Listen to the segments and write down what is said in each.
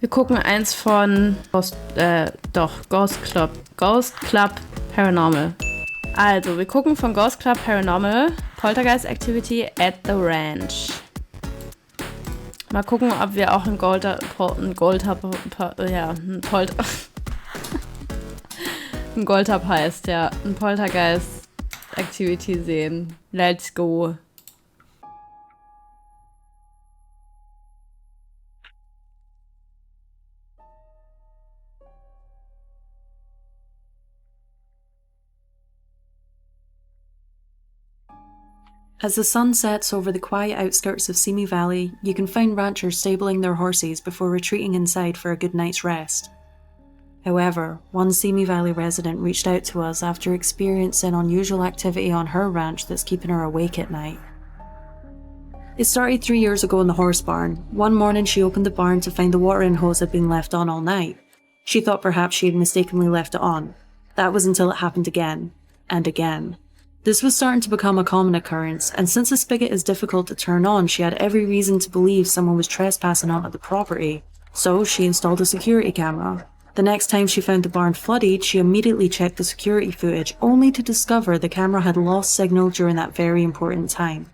Wir gucken eins von Ghost Club Paranormal. Also, wir gucken von Ghost Club Paranormal Poltergeist Activity at the Ranch. Mal gucken, ob wir auch ein Goldhub heißt, ja, ein Poltergeist Activity sehen. Let's go. As the sun sets over the quiet outskirts of Simi Valley, you can find ranchers stabling their horses before retreating inside for a good night's rest. However, one Simi Valley resident reached out to us after experiencing unusual activity on her ranch that's keeping her awake at night. It started 3 years ago in the horse barn. One morning she opened the barn to find the watering hose had been left on all night. She thought perhaps she had mistakenly left it on. That was until it happened again, and again. This was starting to become a common occurrence, and since the spigot is difficult to turn on, she had every reason to believe someone was trespassing onto the property, so she installed a security camera. The next time she found the barn flooded, she immediately checked the security footage, only to discover the camera had lost signal during that very important time.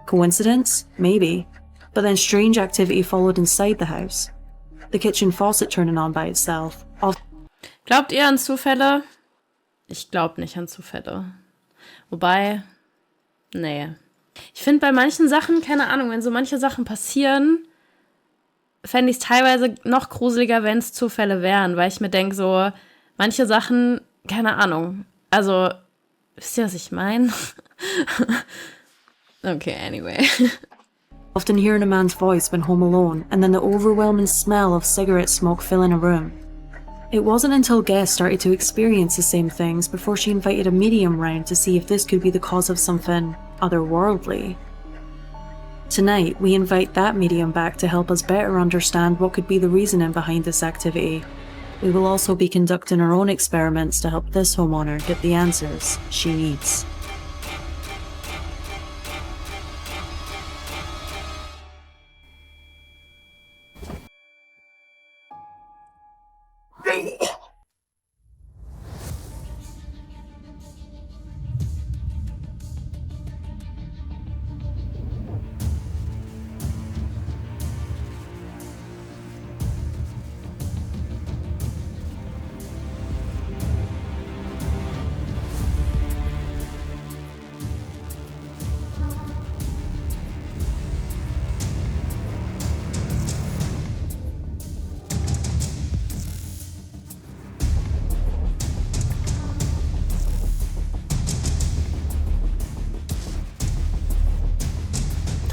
Coincidence? Maybe. But then strange activity followed inside the house. The kitchen faucet turning on by itself. Glaubt ihr an Zufälle? Ich glaube nicht an Zufälle. Wobei, nee. Ich finde bei manchen Sachen, keine Ahnung, wenn so manche Sachen passieren, fände ich es teilweise noch gruseliger, wenn es Zufälle wären, weil ich mir denke, so, manche Sachen, keine Ahnung. Also, wisst ihr, was ich meine? Okay, anyway. Often hearing a man's voice when home alone, and then the overwhelming smell of cigarette smoke filling a room. It wasn't until guests started to experience the same things before she invited a medium round to see if this could be the cause of something otherworldly. Tonight, we invite that medium back to help us better understand what could be the reasoning behind this activity. We will also be conducting our own experiments to help this homeowner get the answers she needs.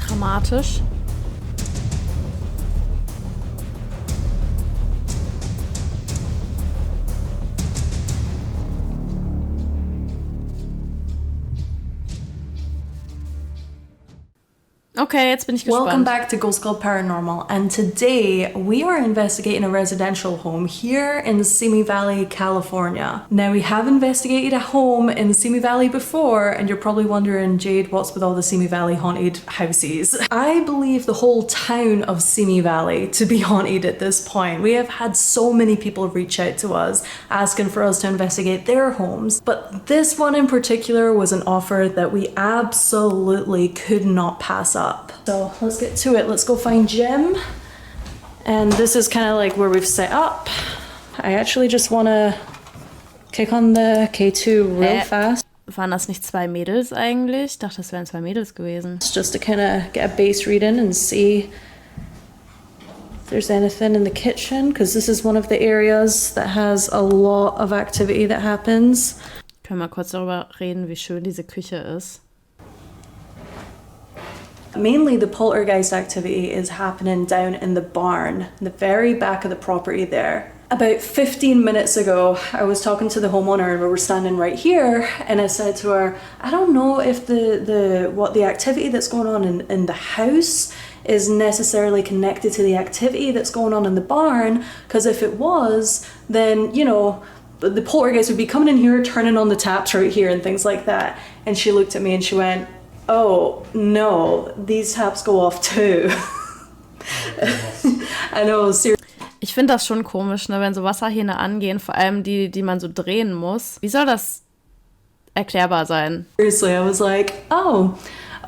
Dramatisch. Okay, jetzt bin ich gespannt. Welcome back to Ghost Club Paranormal, and today we are investigating a residential home here in Simi Valley, California. Now, we have investigated a home in Simi Valley before, and you're probably wondering, Jade, what's with all the Simi Valley haunted houses? I believe the whole town of Simi Valley to be haunted at this point. We have had so many people reach out to us asking for us to investigate their homes, but this one in particular was an offer that we absolutely could not pass up. So let's get to it. Let's go find Jim. And this is kind of like where we've set up. I actually just want to kick on the K2 real fast. Waren das nicht zwei Mädels eigentlich? Ich dachte, das wären zwei Mädels gewesen. Just to kind of get a base reading and see if there's anything in the kitchen, because this is one of the areas that has a lot of activity that happens. Können wir kurz darüber reden, wie schön diese Küche ist? Mainly the poltergeist activity is happening down in the barn, in the very back of the property there. About 15 minutes ago, I was talking to the homeowner and we were standing right here, and I said to her, I don't know if the activity that's going on in the house is necessarily connected to the activity that's going on in the barn, because if it was, then, you know, the poltergeist would be coming in here, turning on the taps right here and things like that. And she looked at me and she went, oh no, these taps go off too. I know, seriously. Ich finde das schon komisch, ne, wenn so Wasserhähne angehen, vor allem die man so drehen muss. Wie soll das erklärbar sein? Seriously, I was like, oh,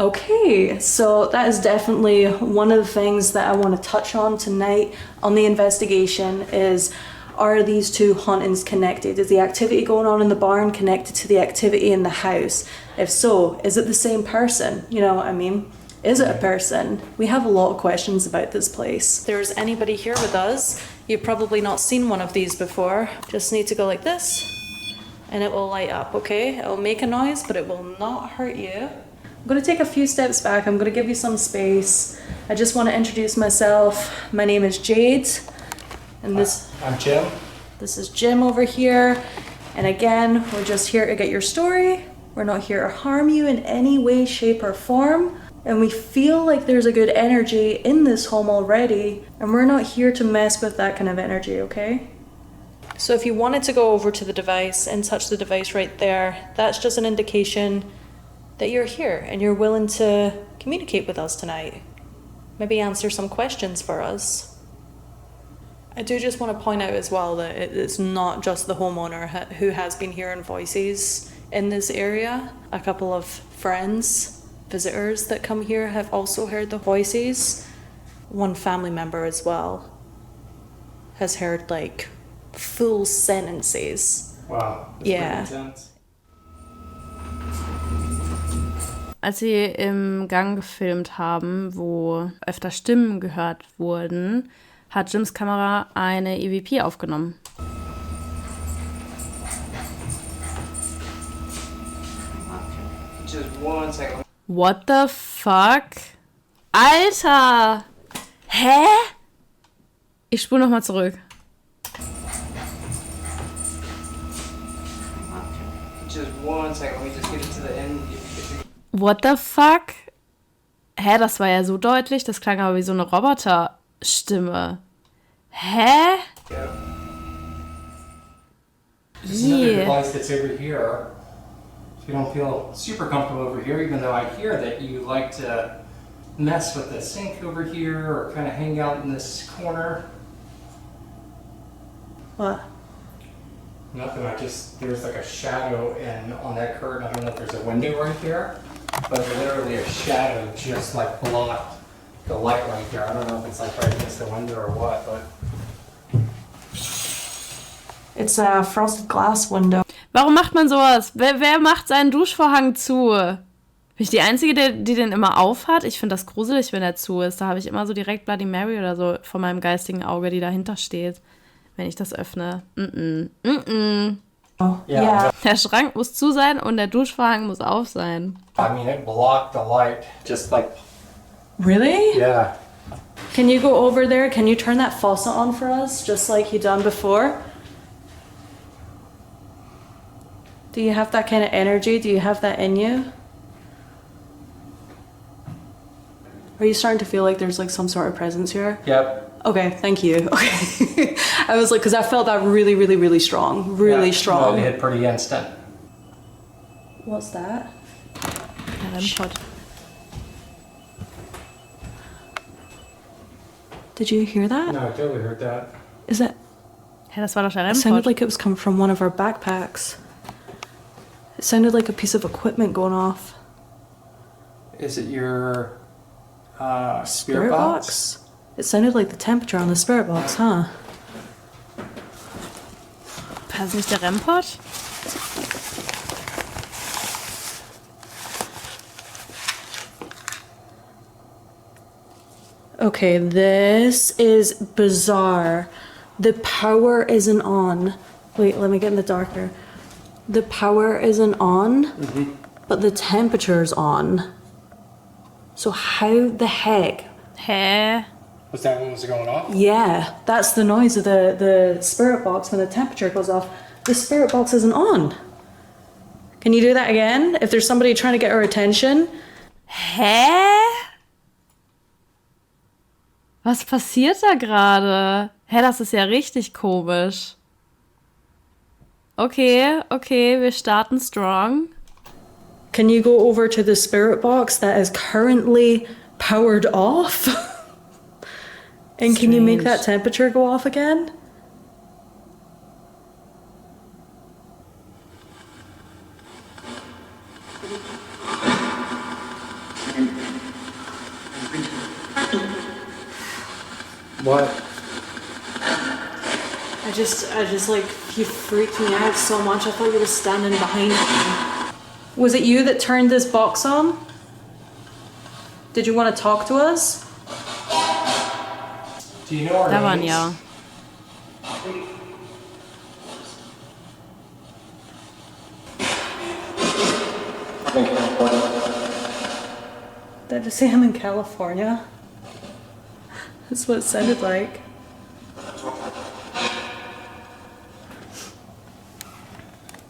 okay. So that is definitely one of the things that I want to touch on tonight on the investigation is, are these two hauntings connected? Is the activity going on in the barn connected to the activity in the house? If so, is it the same person? You know what I mean? Is it a person? We have a lot of questions about this place. If there's anybody here with us, you've probably not seen one of these before. Just need to go like this and it will light up, okay? It will make a noise, but it will not hurt you. I'm gonna take a few steps back. I'm gonna give you some space. I just want to introduce myself. My name is Jade. And I'm Jim. This is Jim over here. And again, we're just here to get your story. We're not here to harm you in any way, shape, or form. And we feel like there's a good energy in this home already. And we're not here to mess with that kind of energy, okay? So if you wanted to go over to the device and touch the device right there, that's just an indication that you're here and you're willing to communicate with us tonight. Maybe answer some questions for us. I do just want to point out as well that it's not just the homeowner who has been hearing voices in this area. A couple of friends, visitors that come here have also heard the voices. One family member as well has heard like full sentences. Wow. That's Yeah. pretty intense. Als sie im Gang gefilmt haben, wo öfter Stimmen gehört wurden, hat Jims Kamera eine EVP aufgenommen. Just one second. What the fuck? Alter! Hä? Ich spule nochmal zurück. Just one second. Let me just get it to the end. What the fuck? Hä, das war ja so deutlich, das klang aber wie so eine Roboterstimme. Hä? Yeah. This is another Yeah. device that's over here. If you don't feel super comfortable over here, even though I hear that you like to mess with the sink over here or kind of hang out in this corner. What? Nothing, there's like a shadow on that curtain. I don't know if there's a window right there, but literally a shadow just like blocked the light right there. I don't know if it's like right against the window or what, but. It's a frosted glass window. Warum macht man sowas? Wer macht seinen Duschvorhang zu? Bin ich die Einzige, die den immer aufhat? Ich finde das gruselig, wenn er zu ist. Da habe ich immer so direkt Bloody Mary oder so vor meinem geistigen Auge, die dahinter steht, wenn ich das öffne. Oh, Yeah. Der Schrank muss zu sein und der Duschvorhang muss auf sein. I mean, it blocked the light, just like, Really? yeah. Can you go over there? Can you turn that faucet on for us, just like you done before? Do you have that kind of energy? Do you have that in you? Are you starting to feel like there's like some sort of presence here? Yep. Okay, thank you. Okay. I was like, because I felt that really, really, really strong. Really Yeah, strong. no, it hit pretty instant. What's that? Der REM-Pod. Did you hear that? No, I totally heard that. Is it? Hä, das war doch der It sounded REM-Pod. like it was coming from one of our backpacks. It sounded like a piece of equipment going off. Is it your spirit box? It sounded like the temperature on the spirit box, huh? War das nicht der REM-Pod? Okay, this is bizarre. The power isn't on. Wait, let me get in the darker. The power isn't on, but the temperature's on. So how the heck? Hä? Was that when was it going off? Yeah, that's the noise of the spirit box when the temperature goes off. The spirit box isn't on. Can you do that again? If there's somebody trying to get our attention? Hä? Was passiert da gerade? Hä, das ist ja richtig komisch. Okay, wir starten strong. Can you go over to the spirit box that is currently powered off? And can you make that Strange. temperature go off again? What? I just like, you freaked me out so much. I thought you were standing behind me. Was it you that turned this box on? Did you want to talk to us? Do you know our Da war ein names? Ja. Did I just say I'm in California? That's what it sounded like.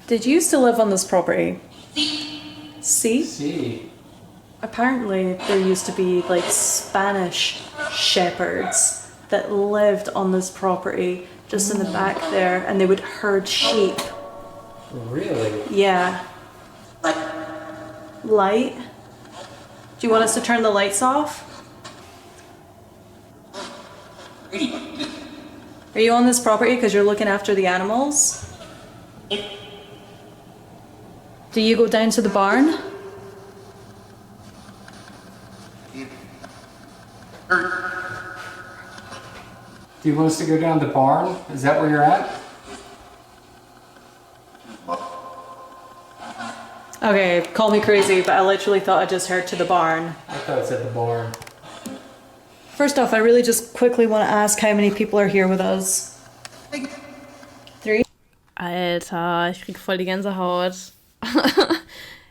Did you used to live on this property? See? See. Apparently there used to be like Spanish shepherds that lived on this property just in the back there, and they would herd sheep. Really? Yeah. Light? Do you want us to turn the lights off? Are you on this property because you're looking after the animals? Do you go down to the barn? Do you want us to go down to the barn? Is that where you're at? Okay, call me crazy, but I literally thought I just heard to the barn. I thought it said the barn. First off, I really just quickly want to ask how many people are here with us. 3? Alter, ich krieg voll die Gänsehaut.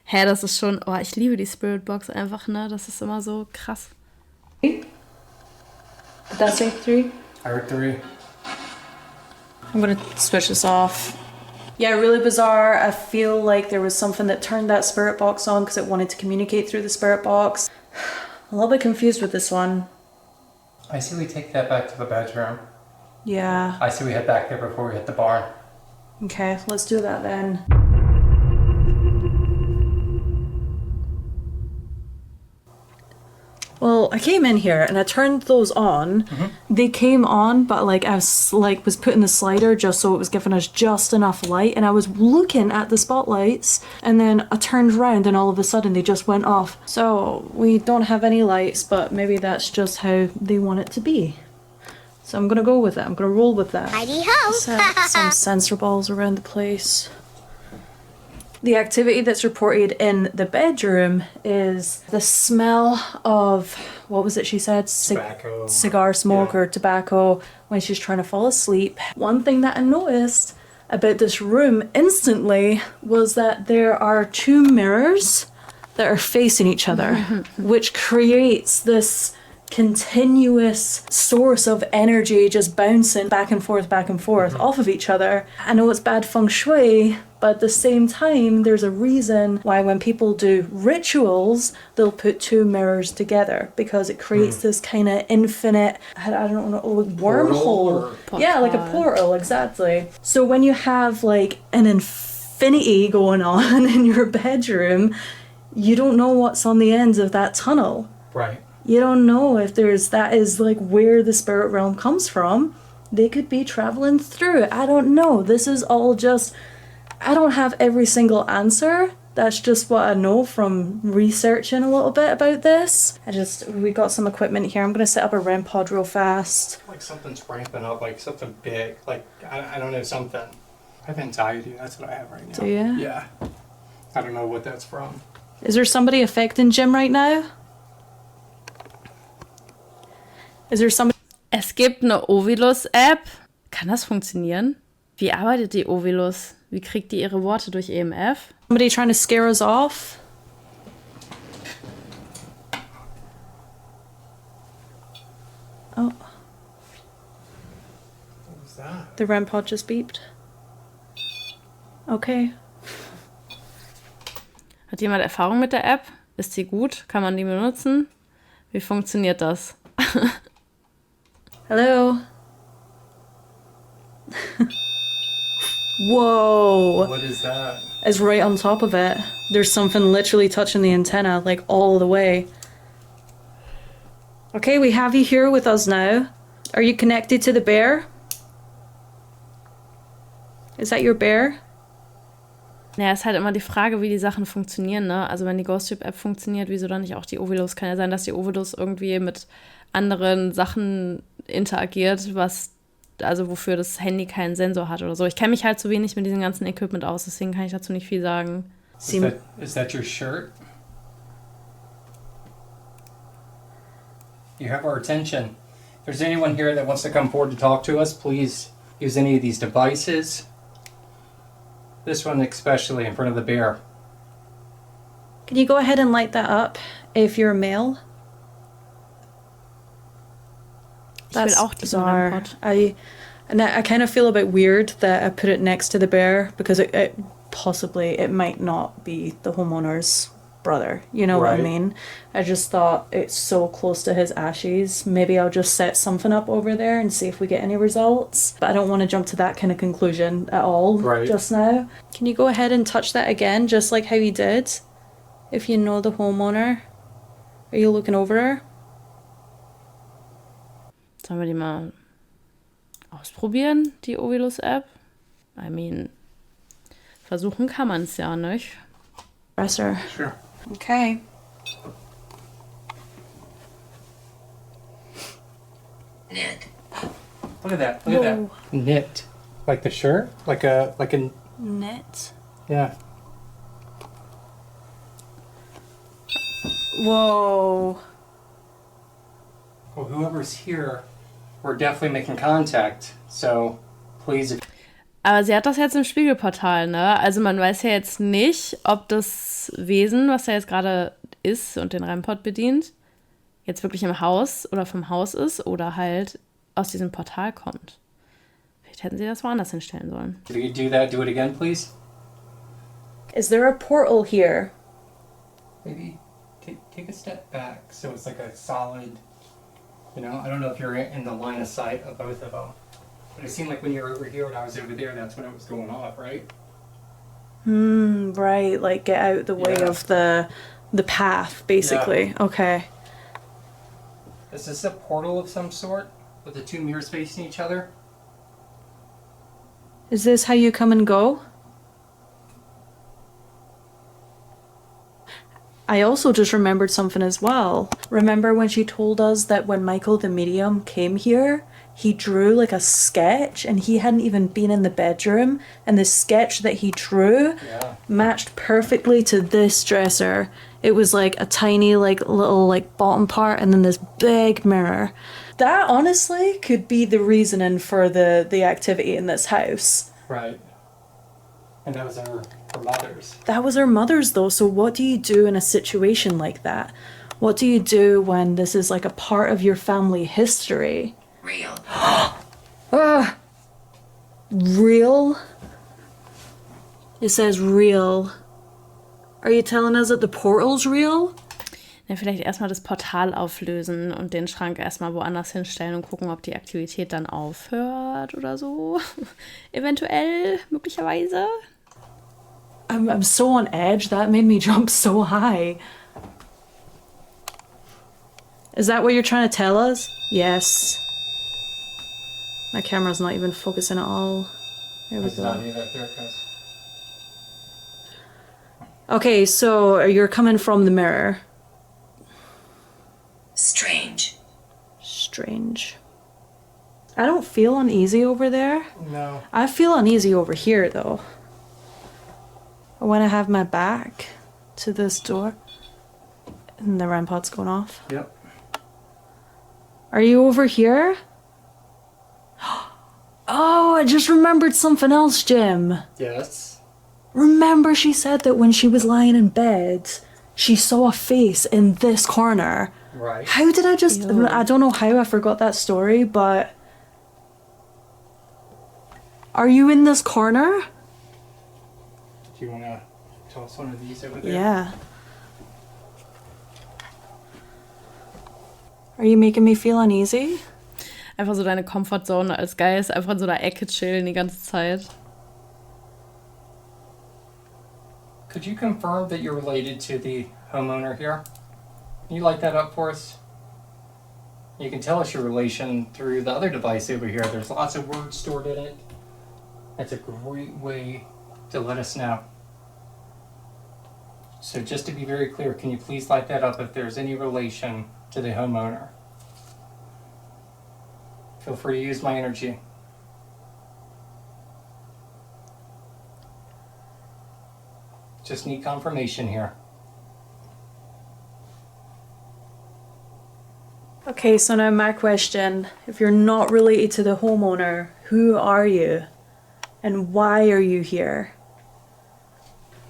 Hä, das ist schon... Oh, ich liebe die Spirit Box einfach, ne? Das ist immer so krass. Did that say 3? I heard 3. I'm gonna switch this off. Yeah, really bizarre. I feel like there was something that turned that spirit box on because it wanted to communicate through the spirit box. I'm a little bit confused with this one. I see we take that back to the bedroom. Yeah. I see we head back there before we hit the barn. Okay, let's do that then. Well, I came in here and I turned those on. They came on, but like I was putting the slider just so it was giving us just enough light, and I was looking at the spotlights, and then I turned around and all of a sudden they just went off. So we don't have any lights, but maybe that's just how they want it to be. So I'm gonna go with it. I'm gonna roll with that. Heidi ho! Set some sensor balls around the place. The activity that's reported in the bedroom is the smell of, what was it she said? Tobacco. Cigar smoke Yeah. or tobacco when she's trying to fall asleep. One thing that I noticed about this room instantly was that there are 2 mirrors that are facing each other, which creates this continuous source of energy just bouncing back and forth off of each other. I know it's bad feng shui, but at the same time there's a reason why when people do rituals they'll put 2 mirrors together, because it creates this kind of infinite, I don't know, wormhole. Yeah, like a portal, exactly. So when you have like an infinity going on in your bedroom, you don't know what's on the ends of that tunnel. Right. You don't know if that is like where the spirit realm comes from. They could be traveling through it. I don't know. This is all just, I don't have every single answer. That's just what I know from researching a little bit about this. We got some equipment here. I'm going to set up a REM pod real fast. Like something's ramping up, like something big. Like, I don't know, something. I have anxiety. That's what I have right now. Do you? Yeah. I don't know what that's from. Is there somebody affecting Jim right now? Is there somebody... Es gibt eine Ovilus-App. Kann das funktionieren? Wie arbeitet die Ovilus? Wie kriegt die ihre Worte durch EMF? Somebody trying to scare us off? Oh, What was that? the REM pod just beeped. Okay. Hat jemand Erfahrung mit der App? Ist sie gut? Kann man die benutzen? Wie funktioniert das? Hello? Whoa! What is that? It's right on top of it. There's something literally touching the antenna, like all the way. Okay, we have you here with us now. Are you connected to the bear? Is that your bear? Ja, ist halt immer die Frage, wie die Sachen funktionieren, ne? Also wenn die Ghost-App funktioniert, wieso dann nicht auch die Ovilus? Kann ja sein, dass die Ovilus irgendwie mit anderen Sachen interagiert, also wofür das Handy keinen Sensor hat oder so. Ich kenne mich halt zu wenig mit diesem ganzen Equipment aus, deswegen kann ich dazu nicht viel sagen. Is that your shirt? You have our attention. If there's anyone here that wants to come forward to talk to us, please use any of these devices. This one especially in front of the bear. Can you go ahead and light that up if you're a male? That's ich will auch bizarre. I kind of feel a bit weird that I put it next to the bear because it possibly might not be the homeowner's brother. You know what I mean? I just thought it's so close to his ashes. Maybe I'll just set something up over there and see if we get any results. But I don't want to jump to that kind of conclusion at all just now. Can you go ahead and touch that again, just like how you did? If you know the homeowner. Are you looking over her? Sollen wir die mal ausprobieren, die Ovilus-App? I mean, versuchen kann man es ja, nicht? Presser. Sure. Okay. Knit. Look at that. Look at that. Knit. Like the shirt? Like a Knit. yeah. Whoa. Well, whoever's here, we're definitely making contact. So, please. Aber sie hat das jetzt im Spiegelportal, ne? Also man weiß ja jetzt nicht, ob das Wesen, was da jetzt gerade ist und den REM-Pod bedient, jetzt wirklich im Haus oder vom Haus ist oder halt aus diesem Portal kommt. Vielleicht hätten sie das woanders hinstellen sollen. If you do that, do it again, please. Is there a portal here? Maybe take a step back so it's like a solid, you know, I don't know if you're in the line of sight of both of them. But it seemed like when you were over here and I was over there, that's when it was going off, right? Right, like get out the way of the path, basically. Yeah. Okay. Is this a portal of some sort with the two mirrors facing each other? Is this how you come and go? I also just remembered something as well. Remember when she told us that when Michael the medium came here, he drew like a sketch and he hadn't even been in the bedroom, and the sketch that he drew matched perfectly to this dresser. It was like a tiny like little like bottom part and then this big mirror. That honestly could be the reasoning for the activity in this house. Right. And that was her mother's. That was her mother's though, so what do you do in a situation like that? What do you do when this is like a part of your family history? Real. Real? It says real. Are you telling us that the portal's real? Ja, vielleicht erstmal das Portal auflösen und den Schrank erstmal woanders hinstellen und gucken, ob die Aktivität dann aufhört oder so. Eventuell, möglicherweise. I'm so on edge. That made me jump so high. Is that what you're trying to tell us? Yes. My camera's not even focusing at all. There we go. Okay, so you're coming from the mirror. Strange. Strange. I don't feel uneasy over there. No. I feel uneasy over here, though. When I have my back to this door and the REM pod's going off. Yep. Are you over here? Oh, I just remembered something else, Jim. Yes. Remember she said that when she was lying in bed, she saw a face in this corner. Right. How did I just... Ew. I don't know how I forgot that story, but... Are you in this corner? Do you want to toss one of these over there? Yeah. Are you making me feel uneasy? Einfach so deine Comfortzone als Geist, einfach in so einer Ecke chillen die ganze Zeit. Could you confirm that you're related to the homeowner here? Can you light that up for us? You can tell us your relation through the other device over here. There's lots of words stored in it. That's a great way to let us know. So just to be very clear, can you please light that up if there's any relation to the homeowner? Feel free to use my energy. Just need confirmation here. Okay, so now my question. If you're not related to the homeowner, who are you? And why are you here?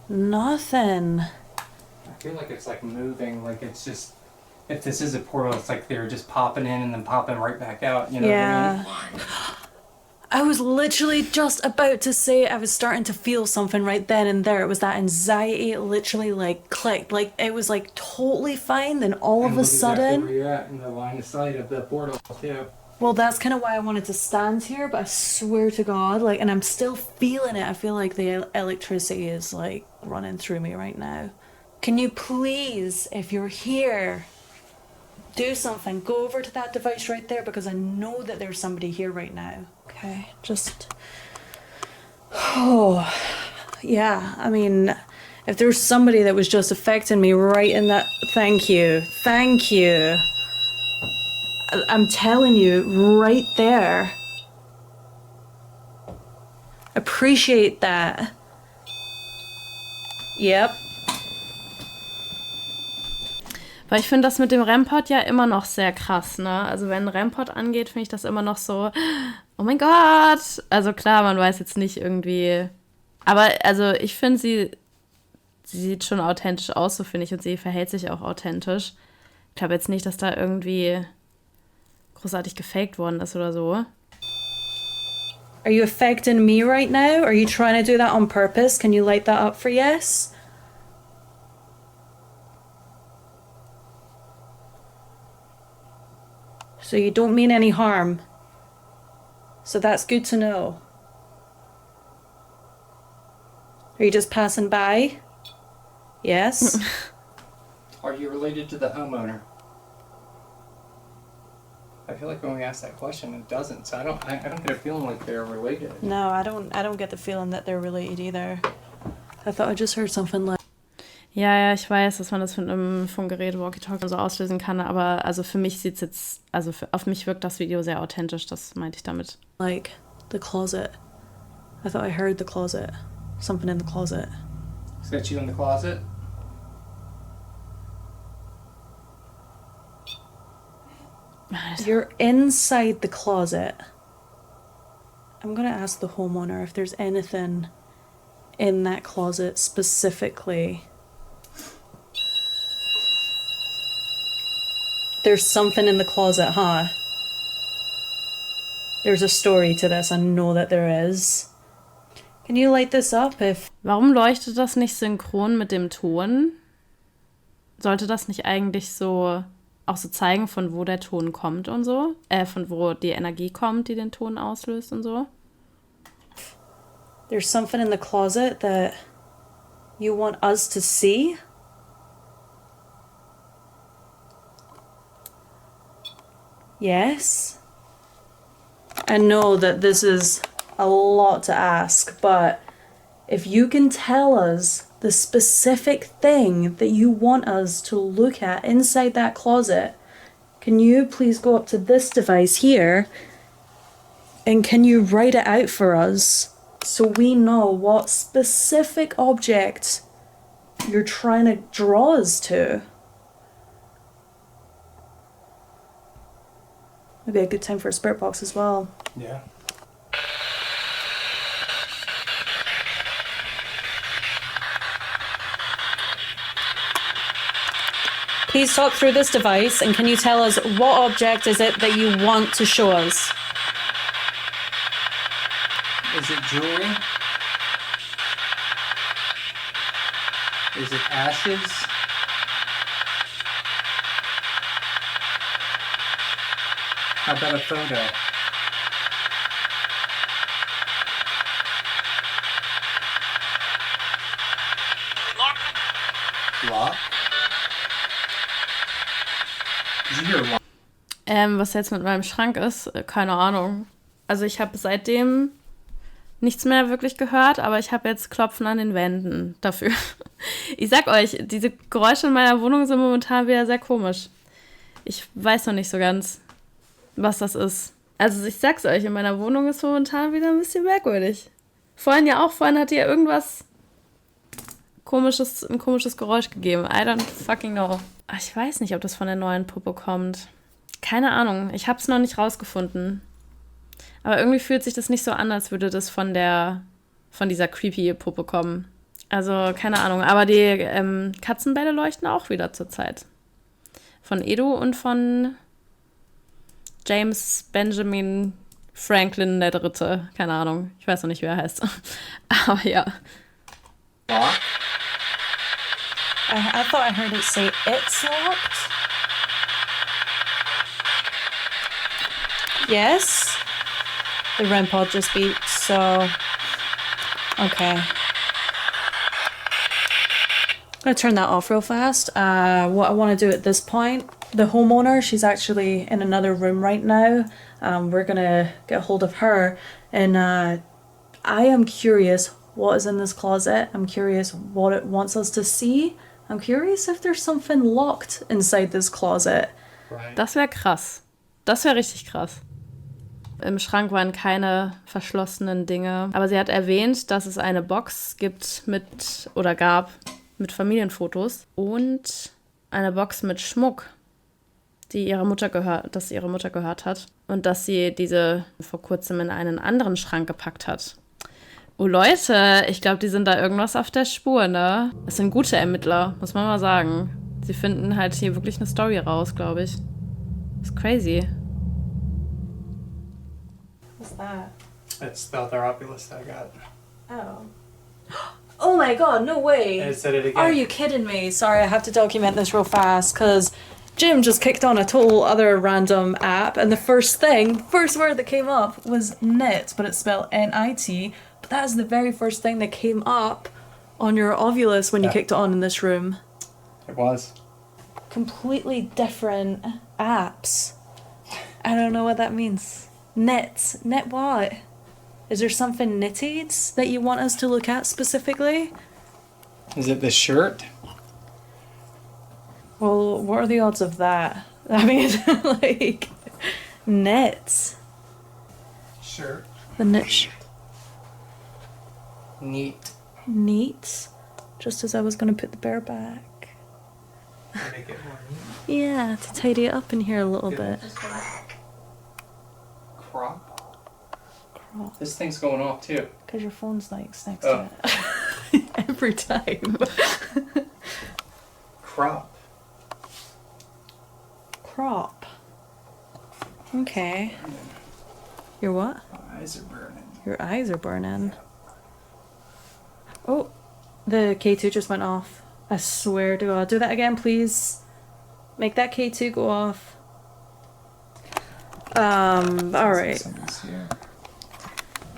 Nothing. I feel like it's like moving, like it's just, if this is a portal, it's like they're just popping in and then popping right back out, you know what I mean? I was literally just about to say I was starting to feel something right then and there. It was that anxiety, it literally like clicked. Like it was like totally fine, then all of a sudden... Where you're at in the line of sight of the portal too. Well, that's kind of why I wanted to stand here, but I swear to God, like, and I'm still feeling it. I feel like the electricity is like running through me right now. Can you please, if you're here, do something? Go over to that device right there because I know that there's somebody here right now. Okay, just... Oh, yeah, I mean, if there's somebody that was just affecting me right in that... Thank you. Thank you. I'm telling you, right there. Appreciate that. Yep. Weil ich finde das mit dem REM-Pod ja immer noch sehr krass, ne? Also wenn ein REM-Pod angeht, finde ich das immer noch so, oh mein Gott! Also klar, man weiß jetzt nicht irgendwie... Aber also ich finde, sie sieht schon authentisch aus, so finde ich, und sie verhält sich auch authentisch. Ich glaube jetzt nicht, dass da irgendwie großartig gefaked worden ist oder so. Are you affecting me right now? Are you trying to do that on purpose? Can you light that up for yes? So you don't mean any harm. So that's good to know. Are you just passing by? Yes? Are you related to the homeowner? I feel like when we ask that question, it doesn't. So I don't get a feeling like they're related. No, I don't get the feeling that they're related either. I thought I just heard something like... Ja, ich weiß, dass man das mit einem Funkgerät Walkie-Talkie so auslösen kann, aber also für mich sieht's jetzt, also auf mich wirkt das Video sehr authentisch, das meinte ich damit. Like, the closet. I thought I heard the closet. Something in the closet. Is that you in the closet? You're inside the closet. I'm gonna ask the homeowner if there's anything in that closet specifically. There's something in the closet, huh? There's a story to this, I know that there is. Can you light this up if... Warum leuchtet das nicht synchron mit dem Ton? Sollte das nicht eigentlich so auch so zeigen, von wo der Ton kommt und so? Von wo die Energie kommt, die den Ton auslöst und so? There's something in the closet that you want us to see? Yes? I know that this is a lot to ask, but if you can tell us the specific thing that you want us to look at inside that closet, can you please go up to this device here and can you write it out for us so we know what specific object you're trying to draw us to? Maybe a good time for a spirit box as well. Yeah. Please talk through this device and can you tell us what object is it that you want to show us? Is it jewelry? Is it ashes? How about a photo? Lock? Did you hear lock? Was jetzt mit meinem Schrank ist, keine Ahnung. Also ich habe seitdem nichts mehr wirklich gehört, aber ich habe jetzt Klopfen an den Wänden dafür. Ich sag euch, diese Geräusche in meiner Wohnung sind momentan wieder sehr komisch. Ich weiß noch nicht so ganz, was das ist. Also ich sag's euch, in meiner Wohnung ist momentan wieder ein bisschen merkwürdig. Vorhin hatte ja irgendwas ein komisches Geräusch gegeben. I don't fucking know. Ich weiß nicht, ob das von der neuen Puppe kommt. Keine Ahnung, ich hab's noch nicht rausgefunden. Aber irgendwie fühlt sich das nicht so an, als würde das von dieser creepy Puppe kommen. Also, keine Ahnung. Aber die Katzenbälle leuchten auch wieder zurzeit. Von Edu und von James Benjamin Franklin der Dritte. Keine Ahnung. Ich weiß noch nicht, wie er heißt. Aber ja. I thought I heard it say it's locked. Yes. The REM pod just beeped, so... Okay. I'm going to turn that off real fast. What I want to do at this point, the homeowner, she's actually in another room right now. We're going to get hold of her. And I am curious what is in this closet. I'm curious what it wants us to see. I'm curious if there's something locked inside this closet. Right. Das wäre krass. Das wäre richtig krass. Im Schrank waren keine verschlossenen Dinge. Aber sie hat erwähnt, dass es eine Box gab mit Familienfotos und eine Box mit Schmuck, das ihre Mutter gehört hat. Und dass sie diese vor kurzem in einen anderen Schrank gepackt hat. Oh Leute, ich glaube, die sind da irgendwas auf der Spur, ne? Es sind gute Ermittler, muss man mal sagen. Sie finden halt hier wirklich eine Story raus, glaube ich. Das ist crazy. What's that? It's the other Oculus that I got. Oh. Oh my god, no way. I said it again. Are you kidding me? Sorry, I have to document this real fast because Jim just kicked on a total other random app and the first word that came up was knit, but it's spelled N-I-T. But that is the very first thing that came up on your Ovilus when you kicked it on in this room. It was. Completely different apps. I don't know what that means. Knit. Knit what? Is there something knitted that you want us to look at specifically? Is it the shirt? Well, what are the odds of that? I mean, like, knits. Shirt. The knit. Neat. Neat. Just as I was going to put the bear back. Make it more neat. Yeah, to tidy it up in here a little bit. Crop. Crop. This thing's going off too. Because your phone's like next to it. Every time. Crop. Crop. Okay. Your what? My eyes are burning. Your eyes are burning. Oh, the K2 just went off. I swear to God. Do that again, please. Make that K2 go off. Alright. Somebody's here.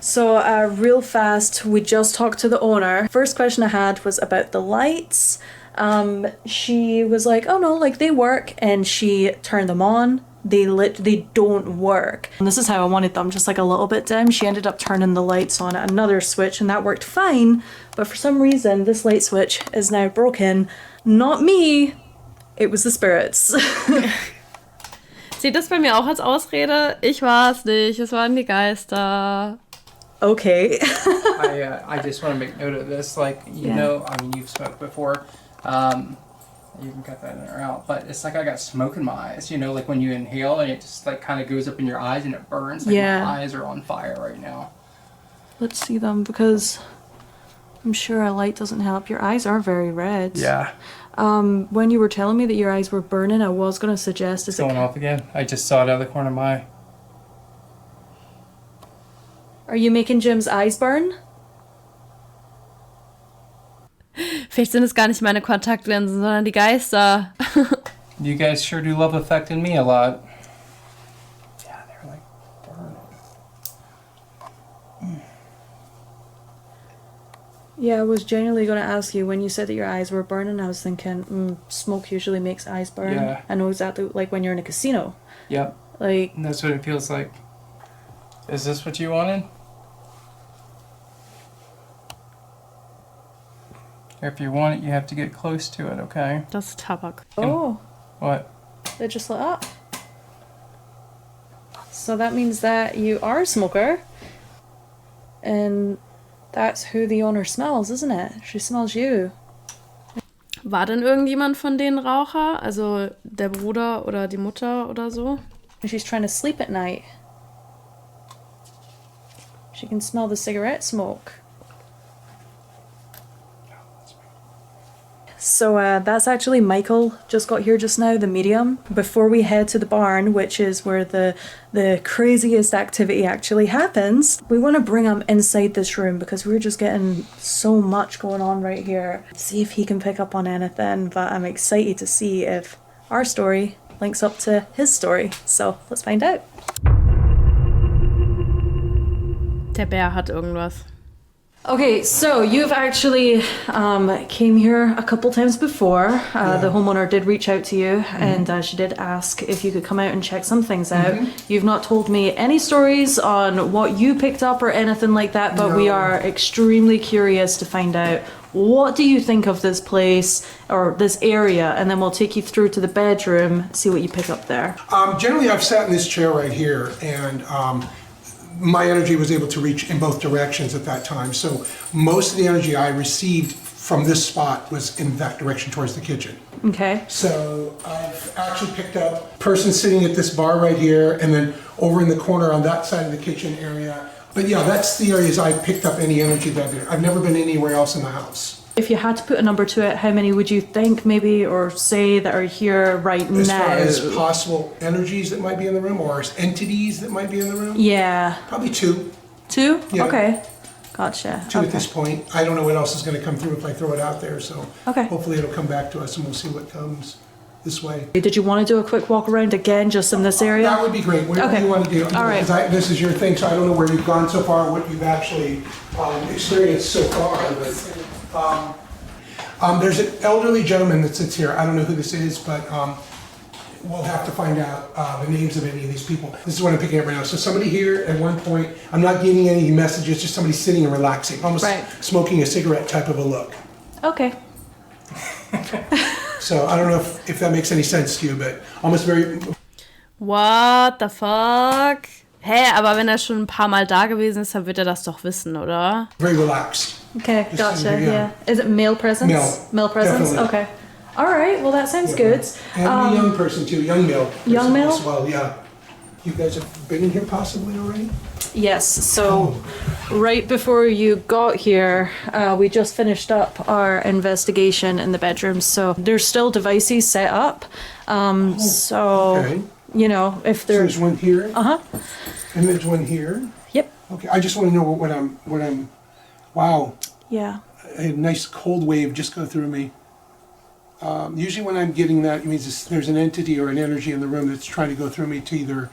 So, real fast, we just talked to the owner. First question I had was about the lights. She was like, oh no, like they work, and she turned them on. They don't work. And this is how I wanted them, just like a little bit dim. She ended up turning the lights on at another switch, and that worked fine. But for some reason, this light switch is now broken. Not me. It was the spirits. Seht das bei mir auch als Ausrede? Ich war es nicht, es waren die Geister. Okay. I just want to make note of this. Like, you know, I mean, you've smoked before. You can cut that in or out, but it's like I got smoke in my eyes, you know, like when you inhale and it just like kind of goes up in your eyes and it burns. Like my eyes are on fire right now. Let's see them because I'm sure a light doesn't help. Your eyes are very red. Yeah. When you were telling me that your eyes were burning, I was going to suggest... It's going off again. I just saw it out of the corner of my eye. Are you making Jim's eyes burn? Vielleicht sind es gar nicht meine Kontaktlinsen, sondern die Geister. You guys sure do love affecting me a lot. Yeah, they're like burning. Yeah, I was genuinely going to ask you, when you said that your eyes were burning, I was thinking, smoke usually makes eyes burn. Yeah. I know exactly, like when you're in a casino. Yep. Like, And that's what it feels like. Is this what you wanted? If you want it, you have to get close to it, okay? Das ist Tabak. oh, What? they just lit up. So that means that you are a smoker. And that's who the owner smells, isn't it? She smells you. War denn irgendjemand von denen Raucher? Also der Bruder oder die Mutter oder so? And she's trying to sleep at night. She can smell the cigarette smoke. So that's actually Michael just got here just now, the medium. Before we head to the barn, which is where the craziest activity actually happens, we want to bring him inside this room because we're just getting so much going on right here. See if he can pick up on anything, but I'm excited to see if our story links up to his story. So let's find out. Der Bär hat irgendwas. Okay, so you've actually came here a couple times before. The homeowner did reach out to you, and she did ask if you could come out and check some things out. You've not told me any stories on what you picked up or anything like that, but we are extremely curious to find out, what do you think of this place or this area, and then we'll take you through to the bedroom, see what you pick up there. Generally, I've sat in this chair right here, and my energy was able to reach in both directions at that time. So most of the energy I received from this spot was in that direction towards the kitchen. Okay. So I've actually picked up a person sitting at this bar right here, and then over in the corner on that side of the kitchen area. But yeah, that's the areas I picked up any energy that I've never been anywhere else in the house. If you had to put a number to it, how many would you think maybe or say that are here right As now? far as possible energies that might be in the room, or as entities that might be in the room? Yeah. Probably two. Two? Yeah. Okay. Gotcha. Two okay. at this point. I don't know what else is going to come through if I throw it out there, so Okay. hopefully it'll come back to us and we'll see what comes this way. Did you want to do a quick walk around again just in this area? That would be great, whatever Okay. you want to do. All right. Because this is your thing, so I don't know where you've gone so far, what you've actually experienced so far. But there's an elderly gentleman that sits here. I don't know who this is, but we'll have to find out the names of any of these people. This is what I'm picking up right now. So somebody here at one point, I'm not getting any messages, just somebody sitting and relaxing, almost Right. smoking a cigarette type of a look. Okay. So I don't know if that makes any sense to you, but almost very... What the fuck? Hä, aber wenn er schon ein paar Mal da gewesen ist, dann wird er das doch wissen, oder? Very relaxed. Okay, Just gotcha. in here, Yeah. Is it male presence? Male, presence? definitely. Okay. All right, well, that sounds good. And a young person too, young male. person Young male? As well, yeah. You guys have been in here possibly already? Yes, so right before you got here, we just finished up our investigation in the bedrooms. So there's still devices set up. So, okay. you know, if So there's... there's one here. Uh-huh. And there's one here. Yep. Okay, I just want to know what I'm, wow. Yeah. I had a nice cold wave just go through me. Usually when I'm getting that, it means there's an entity or an energy in the room that's trying to go through me to either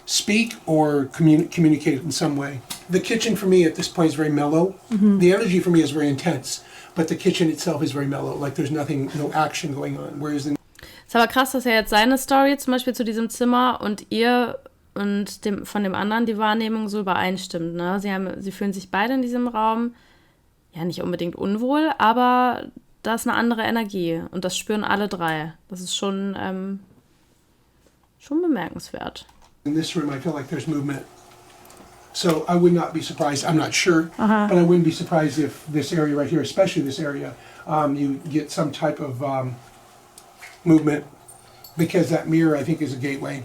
speak or communicate in some way. The kitchen for me at this point is very mellow. Mm-hmm. The energy for me is very intense, but the kitchen itself is very mellow. Like there's nothing, no action going on. Whereas in Ist aber krass, dass ja jetzt seine Story zum Beispiel zu diesem Zimmer und ihr und von dem anderen die Wahrnehmung so übereinstimmt. Ne? Sie fühlen sich beide in diesem Raum ja nicht unbedingt unwohl, aber da ist eine andere Energie und das spüren alle drei. Das ist schon bemerkenswert. In this room, I feel like there's movement. So I would not be surprised, I'm not sure, but I wouldn't be surprised if this area right here, especially this area, you get some type of movement, because that mirror, I think, is a gateway.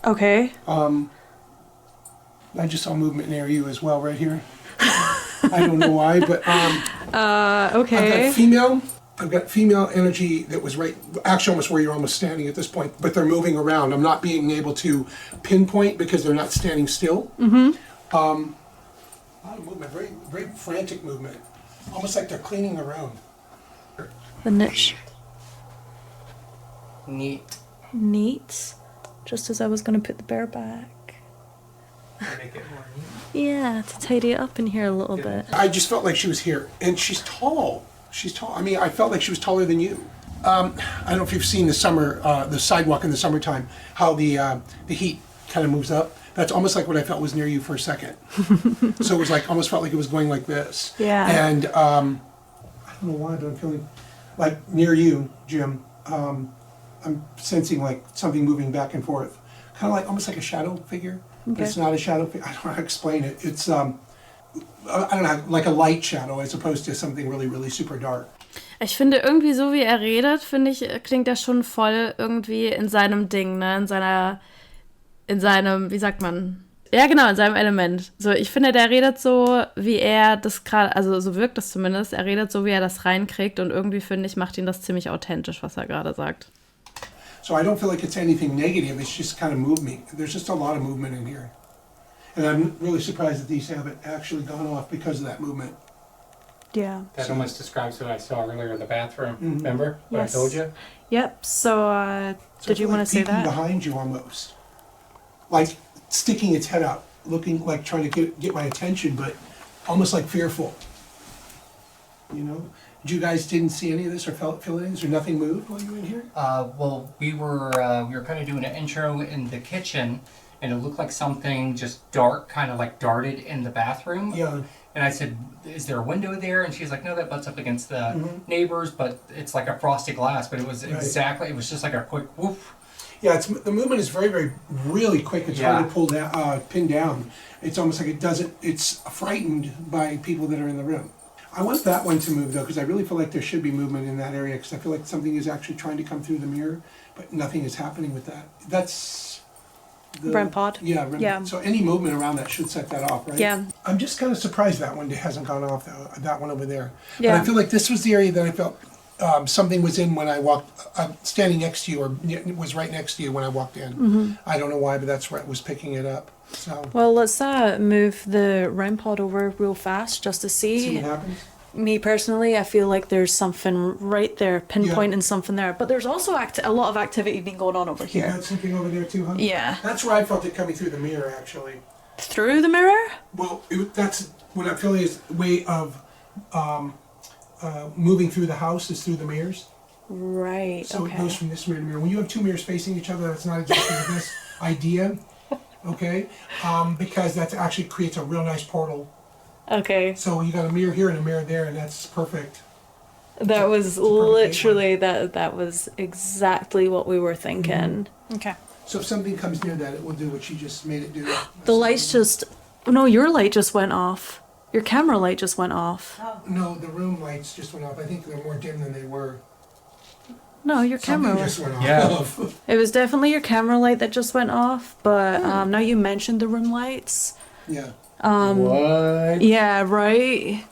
Okay. I just saw movement near you as well right here. I don't know why, but Okay. I've got female energy that was right, actually almost where you're almost standing at this point, but they're moving around. I'm not being able to pinpoint because they're not standing still. Mm-hmm. A lot of movement, very, very frantic movement. Almost like they're cleaning the room. The niche. Neat. Neat. Just as I was going to put the bear back. Make it more neat. Yeah, to tidy it up in here a little bit. I just felt like she was here, and she's tall. She's tall. I mean, I felt like she was taller than you. I don't know if you've seen the sidewalk in the summertime, how the heat kind of moves up. That's almost like what I felt was near you for a second. So it was like, almost felt like it was going like this. Yeah. And I don't know why, but I'm feeling like near you, Jim, I'm sensing like something moving back and forth. Kind of like, almost like a shadow figure. But it's not a shadow figure. I don't know how to explain it. It's, I don't know, like a light shadow as opposed to something really, really super dark. Ich finde irgendwie so, wie er redet, finde ich, klingt er schon voll irgendwie in seinem Ding, ne? In seinem, wie sagt man? Ja, genau, in seinem Element. So, ich finde, der redet so, wie er das gerade, also so wirkt das zumindest, er redet so, wie er das reinkriegt und irgendwie, finde ich, macht ihn das ziemlich authentisch, was er gerade sagt. So I don't feel like it's anything negative, it's just kind of moving. There's just a lot of movement in here. And I'm really surprised that these haven't actually gone off because of that movement. Yeah. That almost describes what I saw earlier in the bathroom. Mhm. Remember what Yes. I told you? Yep. So, So did you it's want to like say peeking that? behind you almost. Like sticking its head out, looking like trying to get my attention, but almost like fearful. You know? You guys didn't see any of this or feel any of this or nothing moved while you were in here? Well, we were kind of doing an intro in the kitchen, and it looked like something just dark, kind of like darted in the bathroom. Yeah. And I said, "Is there a window there?" And she's like, "No, that butts up against the neighbors, but it's like a frosted glass." But it was exactly, it was just like a quick whoop. Yeah, the movement is very, very, really quick. It's hard to pull down, pin down. It's almost like it's frightened by people that are in the room. I want that one to move though, because I really feel like there should be movement in that area, because I feel like something is actually trying to come through the mirror, but nothing is happening with that. That's the REM pod? Yeah, REM. Yeah. So any movement around that should set that off, right? Yeah. I'm just kind of surprised that one hasn't gone off though. That one over there. Yeah. But I feel like this was the area that I felt something was in when I walked. Standing next to you, or it was right next to you when I walked in. Mm-hmm. I don't know why, but that's where it was picking it up. So Well, let's move the REM pod over real fast just to see see. what happens. Me personally, I feel like there's something right there, pinpointing something there. But there's also a lot of activity being going on over You here. got something over there too, huh? Yeah. That's where I felt it coming through the mirror, actually. Through the mirror? Well, that's what I feel is a way of moving through the house is through the mirrors. Right. So okay. it goes from this mirror to mirror. When you have two mirrors facing each other, that's not exactly the best idea, okay? Because that actually creates a real nice portal. Okay. So you got a mirror here and a mirror there, and that's perfect. That was it's a perfect literally that was exactly what we were thinking. Okay. So if something comes near that, it will do what you just made it do. The lights just no, your light just went off. Your camera light just went off. No, the room lights just went off. I think they're more dim than they were. No, your camera Something light. just went off. Yeah. It was definitely your camera light that just went off, but now you mentioned the room lights. Yeah. What? Yeah, right.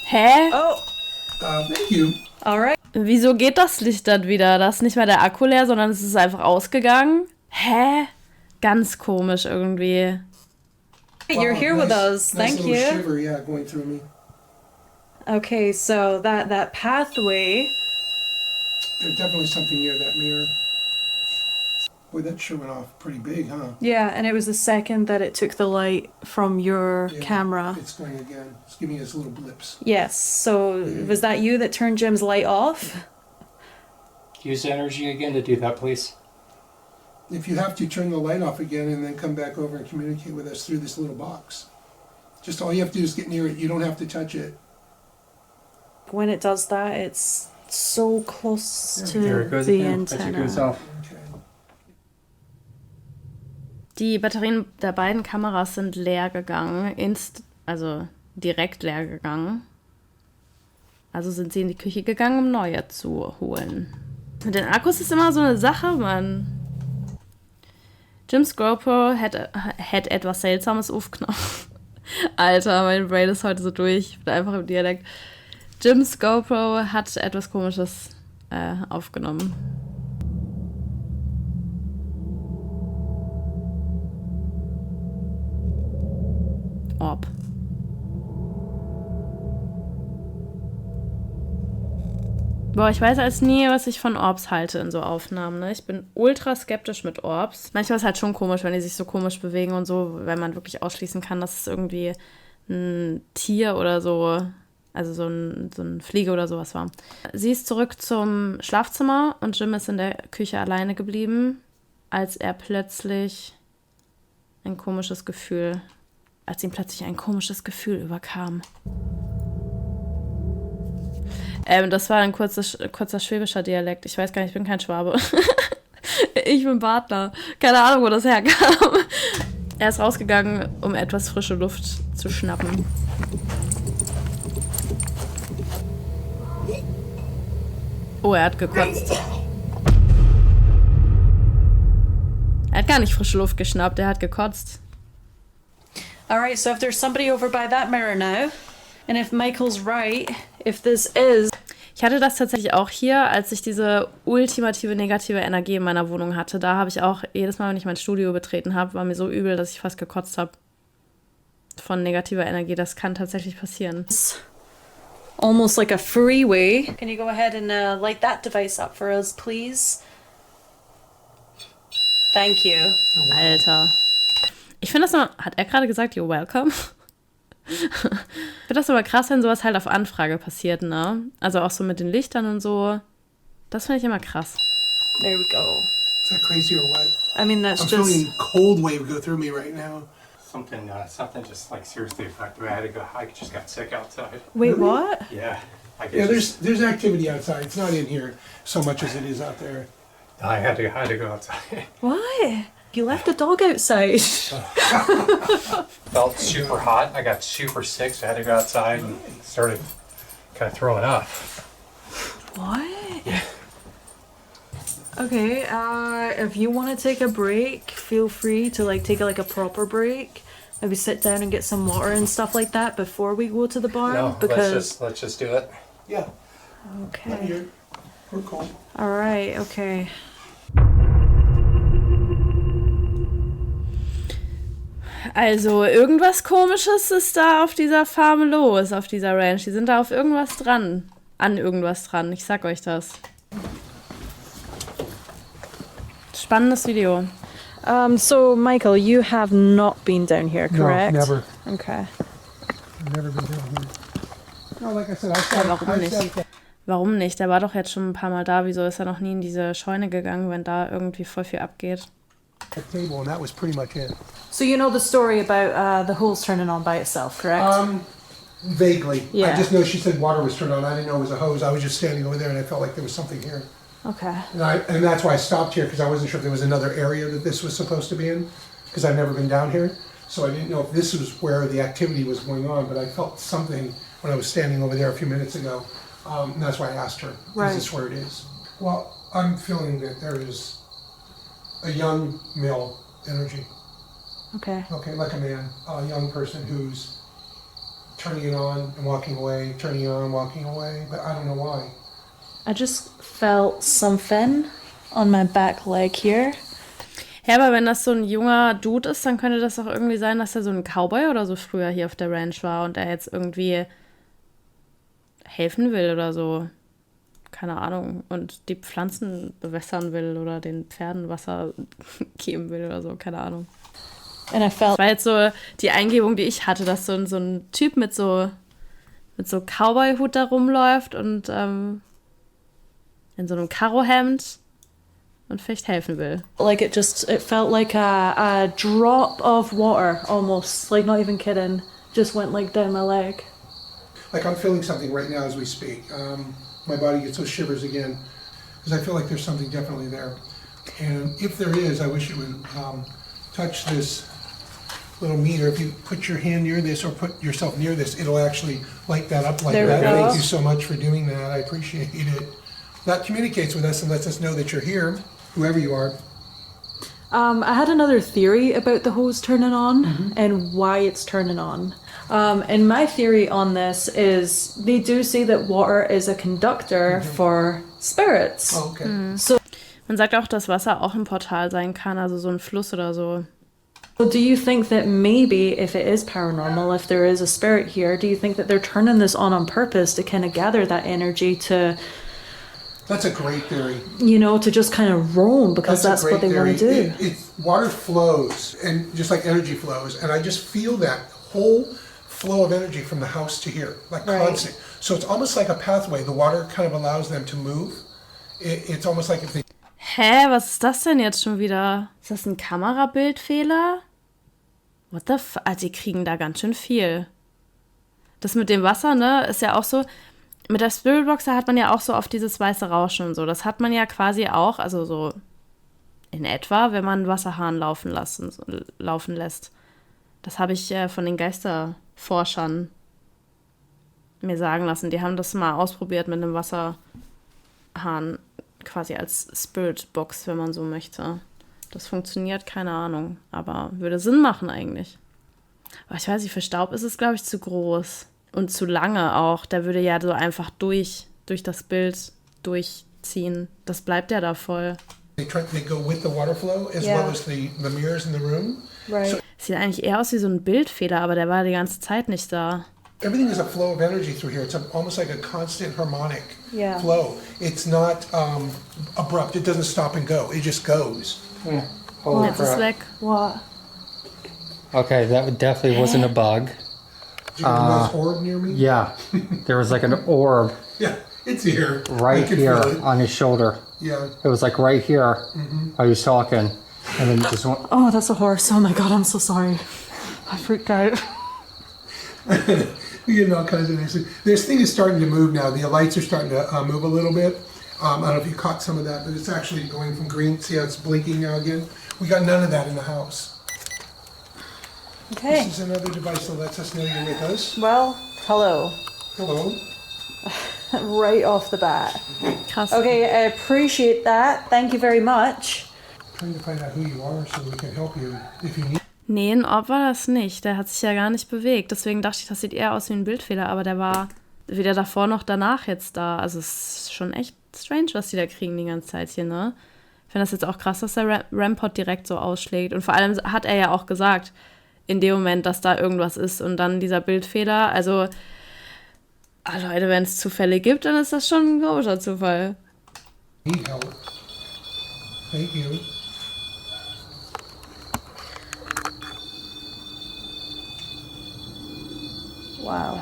Hä? Oh, Thank you. alright. Wieso geht das Licht dann wieder? Da ist nicht mehr der Akku leer, sondern es ist einfach ausgegangen. Hä? Ganz komisch irgendwie. You're here with us. Nice Thank little you. shiver, yeah, going through me. Okay, so that pathway. There's definitely something near that mirror. Boy, that sure went off pretty big, huh? Yeah, and it was the second that it took the light from your Yeah, camera. It's going again. It's giving us little blips. Yes. So was that you that turned Jim's light off? Use energy again to do that, please. If you have to, turn the light off again and then come back over and communicate with us through this little box. Just all you have to do is get near it. You don't have to touch it. When it does that, it's so close to There it goes the again. That's it goes antenna. off. Okay. Die Batterien der beiden Kameras sind leer gegangen. Also direkt leer gegangen. Also sind sie in die Küche gegangen, um neue zu holen. Mit den Akkus ist immer so eine Sache, Mann. Jims GoPro hat etwas Seltsames aufgenommen. Alter, mein Brain ist heute so durch. Ich bin einfach im Dialekt. Jims GoPro hat etwas Komisches aufgenommen. Orb. Boah, ich weiß als nie, was ich von Orbs halte in so Aufnahmen. Ne? Ich bin ultra skeptisch mit Orbs. Manchmal ist es halt schon komisch, wenn die sich so komisch bewegen und so, wenn man wirklich ausschließen kann, dass es irgendwie ein Tier oder so, Also so ein Fliege oder sowas war. Sie ist zurück zum Schlafzimmer und Jim ist in der Küche alleine geblieben, als ihm plötzlich ein komisches Gefühl überkam. Das war ein kurzer schwäbischer Dialekt. Ich weiß gar nicht, ich bin kein Schwabe. Ich bin Partner. Keine Ahnung, wo das herkam. Er ist rausgegangen, um etwas frische Luft zu schnappen. Oh, er hat gekotzt. Er hat gar nicht frische Luft geschnappt, er hat gekotzt. Alright, so if there's somebody over by that mirror now, and if Michael's right, if this is... Ich hatte das tatsächlich auch hier, als ich diese ultimative negative Energie in meiner Wohnung hatte. Da habe ich auch jedes Mal, wenn ich mein Studio betreten habe, war mir so übel, dass ich fast gekotzt habe. Von negativer Energie, das kann tatsächlich passieren. Almost like a freeway. Can you go ahead and light that device up for us, please? Thank you. Alter. Ich finde das immer... Hat er gerade gesagt, you're welcome? Ich finde das aber krass, wenn sowas halt auf Anfrage passiert, ne? Also auch so mit den Lichtern und so. Das finde ich immer krass. There we go. Is that crazy or what? I mean, that's I'm just... feeling a cold wave go through me right now. Something just like seriously affected me. I just got sick outside. Wait, what? Yeah. Yeah, there's activity outside. It's not in here so much as it is out there. I had to go outside. Why? You left the dog outside. Felt super hot. I got super sick, so I had to go outside and started kind of throwing up. What? Yeah. Okay, if you want to take a break, feel free to like take a proper break. Maybe sit down and get some water and stuff like that before we go to the barn. No, let's just do it. Yeah. Okay. Here. We're cool. All right. Okay. Also irgendwas Komisches ist da auf dieser Farm los, auf dieser Ranch. Die sind da auf irgendwas dran. An irgendwas dran. Ich sag euch das. Spannendes Video. So Michael, you have not been down here, correct? No, never. Okay. I've never been down here. No, like I said, Warum nicht? Warum nicht? Der war doch jetzt schon ein paar Mal da. Wieso ist er noch nie in diese Scheune gegangen, wenn da irgendwie voll viel abgeht? table, and that was pretty much it. So you know the story about the hose turning on by itself, correct? Vaguely. Yeah. I just know she said water was turned on. I didn't know it was a hose. I was just standing over there, and I felt like there was something here. Okay. And that's why I stopped here, because I wasn't sure if there was another area that this was supposed to be in, because I've never been down here. So I didn't know if this was where the activity was going on, but I felt something when I was standing over there a few minutes ago. And that's why I asked her, Right. Is this where it is? Well, I'm feeling that there is a young male energy. Okay. Okay, like a man, a young person who's turning it on and walking away, turning it on and walking away, but I don't know why. I just felt something on my back leg here. Ja, aber wenn das so ein junger Dude ist, dann könnte das auch irgendwie sein, dass er so ein Cowboy oder so früher hier auf der Ranch war und er jetzt irgendwie helfen will oder so. Keine Ahnung. Und die Pflanzen bewässern will oder den Pferden Wasser geben will oder so. Keine Ahnung. And I felt Das war jetzt so die Eingebung, die ich hatte, dass so ein Typ mit so Cowboy-Hut da rumläuft und in so einem Karohemd und vielleicht helfen will. like it felt like a drop of water almost, like not even kidding, just went like down my leg. Like I'm feeling something right now as we speak. My body gets those shivers again, because I feel like there's something definitely there. And if there is, I wish it would touch this little meter. If you put your hand near this or put yourself near this, it'll actually light that up like There we that. go. Thank you so much for doing that. I appreciate it. That communicates with us and lets us know that you're here, whoever you are. I had another theory about the hose turning on and why it's turning on. And my theory on this is they do say that water is a conductor for spirits. Oh, okay. Man sagt auch, dass Wasser auch ein Portal sein kann, also so ein Fluss oder so. So do you think that maybe if it is paranormal, if there is a spirit here, do you think that they're turning this on purpose to kind of gather that energy to, That's a great theory. you know, to just kind of roam because that's what they want to do? Water flows, and just like energy flows, and I just feel that whole flow of energy from the house to here, like constant. So it's almost like a pathway. The water kind of allows them to move. It's almost like if they... Hä, was ist das denn jetzt schon wieder? Ist das ein Kamerabildfehler? What the fuck? Die kriegen da ganz schön viel. Das mit dem Wasser, ne, ist ja auch so... Mit der Spiritbox, da hat man ja auch so oft dieses weiße Rauschen und so. Das hat man ja quasi auch, also so in etwa, wenn man einen Wasserhahn laufen lässt. Das habe ich von den Geisterforschern mir sagen lassen. Die haben das mal ausprobiert mit einem Wasserhahn, quasi als Spiritbox, wenn man so möchte. Das funktioniert, keine Ahnung, aber würde Sinn machen eigentlich. Aber ich weiß nicht, für Staub ist es, glaube ich, zu groß. Und zu lange auch. Der würde ja so einfach durch das Bild durchziehen. Das bleibt ja da voll. They go with the water flow as well as the mirrors in the room. Right. So Sieht eigentlich eher aus wie so ein Bildfehler, aber der war die ganze Zeit nicht da. everything is a flow of energy through here. It's almost like a constant harmonic Yeah. flow. It's not abrupt. It doesn't stop and go. It just goes. Holy Jetzt ist crap. weg. What? Okay, that definitely wasn't a bug. Did you remember this orb near me? Yeah, there was like an orb Yeah, it's here. right I can here feel it. on his shoulder. Yeah. It was like right here. I was talking, and then it just went. Oh, that's a horse. Oh my god, I'm so sorry. I freaked out. You get all kinds of things. This thing is starting to move now. The lights are starting to move a little bit. I don't know if you caught some of that, but it's actually going from green. See how it's blinking now again? We got none of that in the house. Okay. This is another device that lets us know you're with us. Well, hello. Hello. Right off the bat. Krass. Okay, I appreciate that. Thank you very much. Trying to find out who you are so we can help you if you need. Nee, ein Orb war das nicht. Der hat sich ja gar nicht bewegt. Deswegen dachte ich, das sieht eher aus wie ein Bildfehler. Aber der war weder davor noch danach jetzt da. Also es ist schon echt strange, was die da kriegen die ganze Zeit hier, ne? Ich finde das jetzt auch krass, dass der Rampot direkt so ausschlägt. Und vor allem hat er ja auch gesagt, in dem Moment, dass da irgendwas ist. Und dann dieser Bildfehler. Also, Leute, wenn es Zufälle gibt, dann ist das schon ein komischer Zufall. Need help. Thank you. Wow.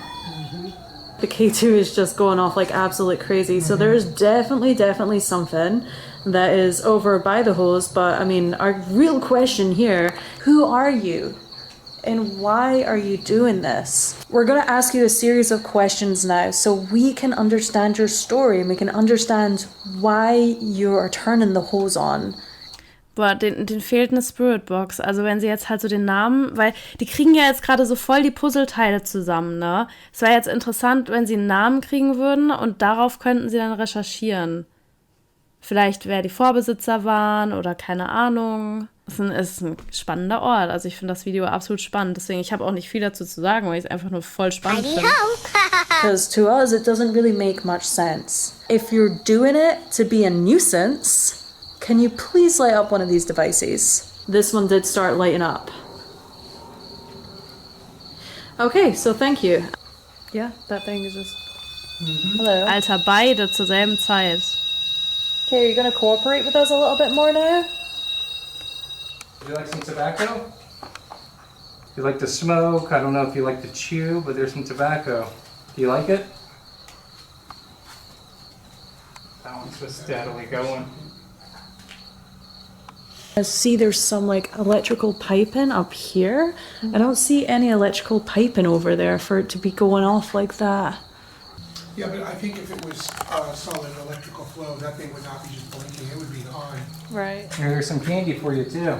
The K2 is just going off like absolute crazy. So there's definitely something that is over by the hose. But I mean, our real question here, who are you? And why are you doing this? We're going to ask you a series of questions now so we can understand your story and we can understand why you are turning the hose on. Boah, den fehlt eine Spiritbox. Also wenn sie jetzt halt so den Namen, weil die kriegen ja jetzt gerade so voll die Puzzleteile zusammen, ne? Es wäre jetzt interessant, wenn sie einen Namen kriegen würden und darauf könnten sie dann recherchieren. Vielleicht, wer die Vorbesitzer waren oder keine Ahnung. Es ist ein spannender Ort. Also ich finde das Video absolut spannend. Deswegen, ich habe auch nicht viel dazu zu sagen, weil ich es einfach nur voll spannend finde. Because to us, it doesn't really make much sense. If you're doing it to be a nuisance, can you please light up one of these devices? This one did start lighting up. Okay, so thank you. Yeah, that thing is just... Hello. Alter, beide zur selben Zeit. Okay, are you going to cooperate with us a little bit more now? Would you like some tobacco? You like to smoke? I don't know if you like to chew, but there's some tobacco. Do you like it? That one's just steadily going. I see there's some like electrical piping up here. I don't see any electrical piping over there for it to be going off like that. Yeah, but I think if it was solid electrical flow, that thing would not be just blinking. It would be on. Right. Here, there's some candy for you too.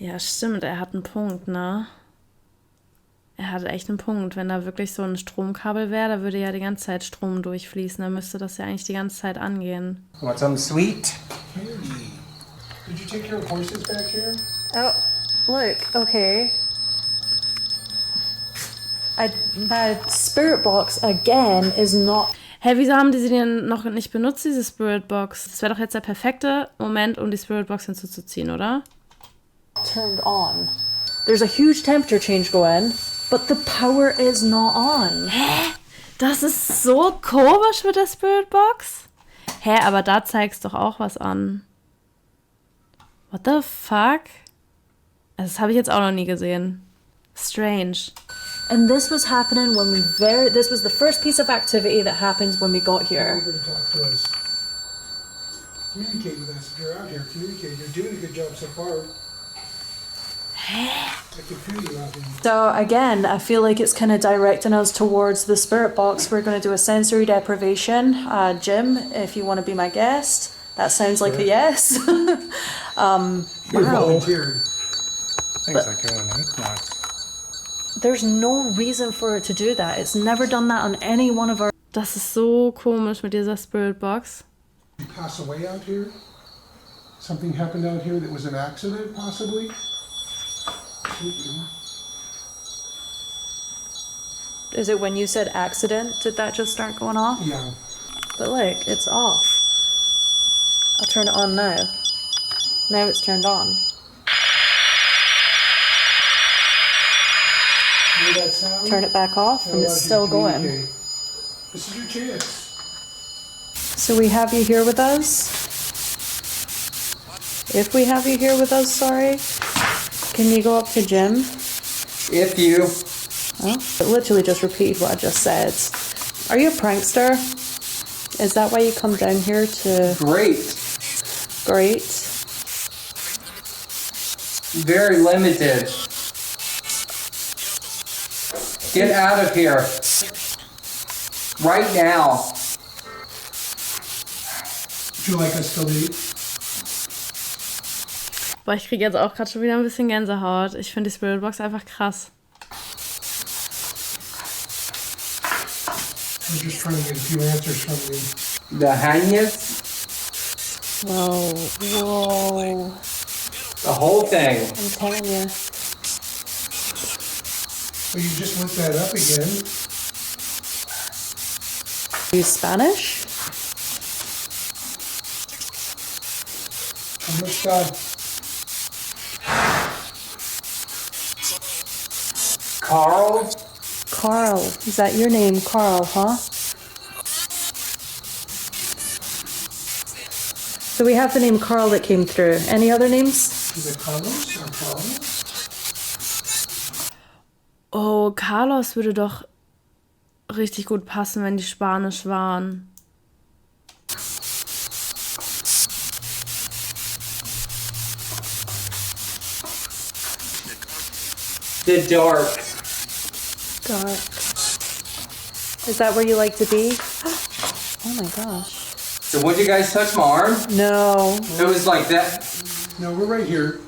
Ja, stimmt, er hat einen Punkt, ne? Er hat echt einen Punkt. Wenn da wirklich so ein Stromkabel wäre, da würde ja die ganze Zeit Strom durchfließen. Dann müsste das ja eigentlich die ganze Zeit angehen. You want something sweet? Candy. Did you take care of horses back here? Oh, look, okay. My spirit box again is not Hä, wieso haben die sie denn noch nicht benutzt, diese Spiritbox? Das wäre doch jetzt der perfekte Moment, um die Spiritbox hinzuzuziehen, oder? turned on. There's a huge temperature change going, but the power is not on. Hä? Das ist so komisch mit der Spiritbox? Hä, aber da zeigst doch auch was an. What the fuck? Also das habe ich jetzt auch noch nie gesehen. Strange. And this was happening when this was the first piece of activity that happened when we got here. Over to talk to us. Communicate with us. If you're out here, communicate. You're doing a good job so far. I can feel you out there. So again, I feel like it's kind of directing us towards the spirit box. We're going to do a sensory deprivation. Jim, if you want to be my guest, that sounds like a yes. You Wow. volunteered. Things like going ape nuts. There's no reason for it to do that. It's never done that on any one of our... Das ist so komisch mit dieser Spirit Box. You pass away out here? Something happened out here that was an accident, possibly? Is it when you said accident, did that just start going off? Yeah. But look, it's off. I'll turn it on now. Now it's turned on. Hear that sound? Turn it back off and it's still going. This is your chance. So we have you here with us. If we have you here with us, sorry. Can you go up to Jim? If you. Oh, it literally just repeated what I just said. Are you a prankster? Is that why you come down here to... Great. Great. Very limited. Get out of here. Right now. Would you like us to leave? Boah, ich kriege jetzt auch gerade schon wieder ein bisschen Gänsehaut. Ich finde die Spirit Box einfach krass. We're just trying to get a few answers from you. The hangest. Whoa, whoa. The whole thing. I'm telling you. Well, you just looked that up again. Are you Spanish? ¿Cómo está? Carl. Carl. Is that your name, Carl, huh? So we have the name Carl that came through. Any other names? Is it Carlos or Carlos? Oh, Carlos würde doch richtig gut passen, wenn die Spanisch waren. The dark. Dark. Is that where you like to be? Oh my gosh. So would you guys touch my arm? No. It was like that. No, we're right here.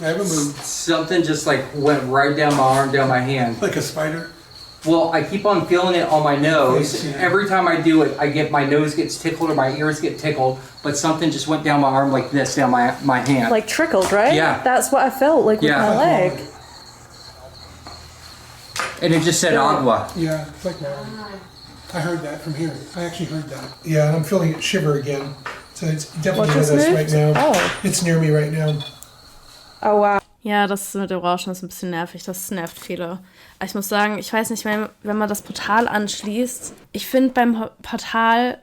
I haven't moved. Something just like went right down my arm, down my hand. Like a spider. Well, I keep on feeling it on my nose. Yes, yeah. Every time I do it, my nose gets tickled or my ears get tickled. But something just went down my arm like this, down my hand. Like trickled, right? Yeah. That's what I felt like with Yeah. my leg. And it just said agua. Yeah, it's like that. I heard that from here. I actually heard that. Yeah, and I'm feeling it shiver again. So it's definitely What with just us moved? right now. Oh. It's near me right now. Oh wow. Ja, das mit dem Rauschen ist ein bisschen nervig. Das nervt viele. Ich muss sagen, ich weiß nicht, wenn man das Portal anschließt. Ich finde beim Portal,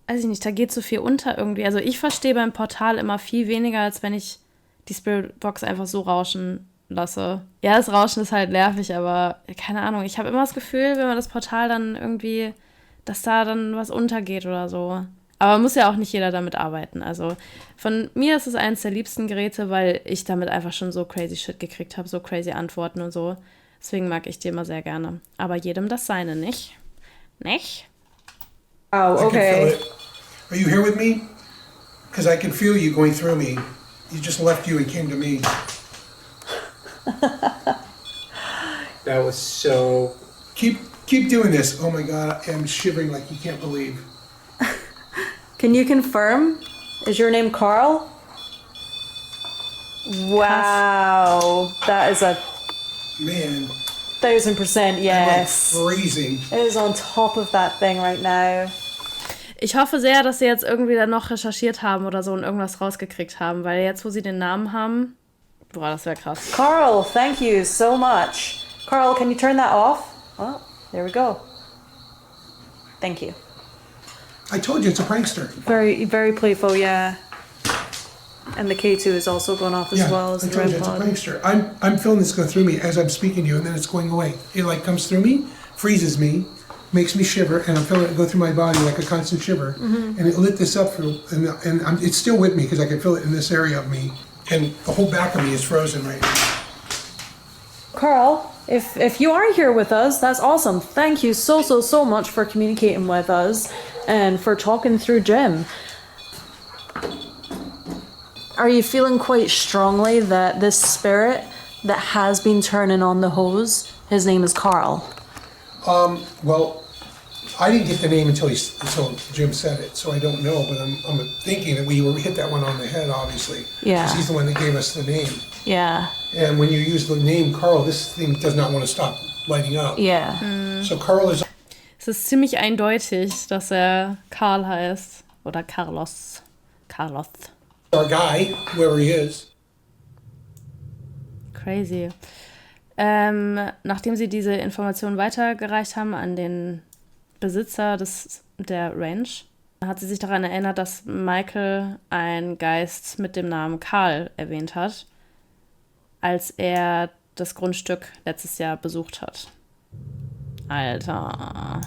weiß ich nicht, da geht so viel unter irgendwie. Also ich verstehe beim Portal immer viel weniger, als wenn ich die Spiritbox einfach so rauschen lasse. Ja, das Rauschen ist halt nervig, aber keine Ahnung. Ich habe immer das Gefühl, wenn man das Portal dann irgendwie, dass da dann was untergeht oder so. Aber muss ja auch nicht jeder damit arbeiten. Also von mir ist es eines der liebsten Geräte, weil ich damit einfach schon so crazy Shit gekriegt habe, so crazy Antworten und so. Deswegen mag ich die immer sehr gerne. Aber jedem das seine, nicht? Nicht? Oh, I can feel okay. it. Are you here with me? Because I can feel you going through me. You just left you and came to me. That was so... Keep doing this. Oh my God, I am shivering like you can't believe. Can you confirm? Is your name Carl? Wow. That is a Man, 1000% yes. I'm like freezing. It is on top of that thing right now. Ich hoffe sehr, dass sie jetzt irgendwie dann noch recherchiert haben oder so und irgendwas rausgekriegt haben, weil jetzt, wo sie den Namen haben, boah, das wäre krass. Carl, thank you so much. Carl, can you turn that off? Well, there we go. Thank you. I told you it's a prankster. Very, very playful, yeah. And the K2 is also going off as well as I the told REM you, it's a pod. prankster. I'm feeling this go through me as I'm speaking to you, and then it's going away. It like comes through me, freezes me, makes me shiver, and I'm feeling it go through my body like a constant shiver. And it lit this up, it's still with me because I can feel it in this area of me, and the whole back of me is frozen right now. Carl, if you are here with us, that's awesome. Thank you so much for communicating with us and for talking through Jim. Are you feeling quite strongly that this spirit that has been turning on the hose, his name is Carl? Well, I didn't get the name until Jim said it, so I don't know, but I'm thinking that we hit that one on the head, obviously. Yeah. Because he's the one that gave us the name. Yeah. And when you use the name Carl, this thing does not want to stop lighting up. Yeah. So Carl is... Es ist ziemlich eindeutig, dass er Karl heißt. Oder Carlos. Carlos. our guy, whoever he is. Crazy. Nachdem sie diese Information weitergereicht haben an den Besitzer der Ranch, hat sie sich daran erinnert, dass Michael einen Geist mit dem Namen Karl erwähnt hat, als er das Grundstück letztes Jahr besucht hat. Alter,